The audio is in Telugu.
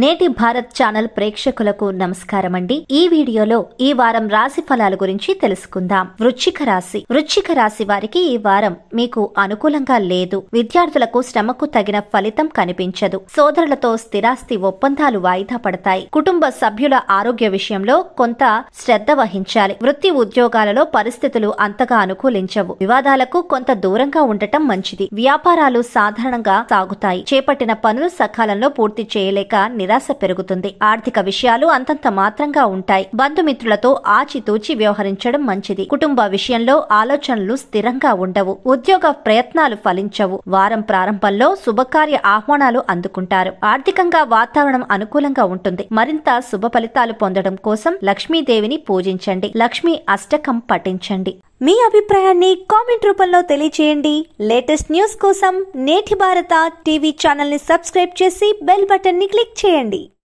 నేటి భారత్ ఛానల్ ప్రేక్షకులకు నమస్కారమండి. ఈ వీడియోలో ఈ వారం రాశి ఫలాల గురించి తెలుసుకుందాం. వృశ్చిక రాశి వారికి ఈ వారం మీకు అనుకూలంగా లేదు. విద్యార్థులకు శ్రమకు తగిన ఫలితం కనిపించదు. సోదరులతో స్థిరాస్తి ఒప్పందాలు వాయిదా పడతాయి. కుటుంబ సభ్యుల ఆరోగ్య విషయంలో కొంత శ్రద్ధ వహించాలి. వృత్తి ఉద్యోగాలలో పరిస్థితులు అంతగా అనుకూలించవు. వివాదాలకు కొంత దూరంగా ఉండటం మంచిది. వ్యాపారాలు సాధారణంగా సాగుతాయి. చేపట్టిన పనులు సకాలంలో పూర్తి చేయలేక నిరాశ పెరుగుతుంది. ఆర్థిక విషయాలు అంతంత మాత్రంగా ఉంటాయి. బంధుమిత్రులతో ఆచితూచి వ్యవహరించడం మంచిది. కుటుంబ విషయంలో ఆలోచనలు స్థిరంగా ఉండవు. ఉద్యోగ ప్రయత్నాలు ఫలించవు. వారం ప్రారంభంలో శుభకార్య ఆహ్వానాలు అందుకుంటారు. ఆర్థికంగా వాతావరణం అనుకూలంగా ఉంటుంది. మరింత శుభ ఫలితాలు పొందడం కోసం లక్ష్మీదేవిని పూజించండి. లక్ష్మీ అష్టకం పఠించండి. మీ అభిప్రాయాన్ని కామెంట్ రూపంలో తెలియజేయండి. లేటెస్ట్ న్యూస్ కోసం నేటి భారత టీవీ ఛానల్ ని సబ్స్క్రైబ్ చేసి బెల్ బటన్ ని క్లిక్ చేయండి.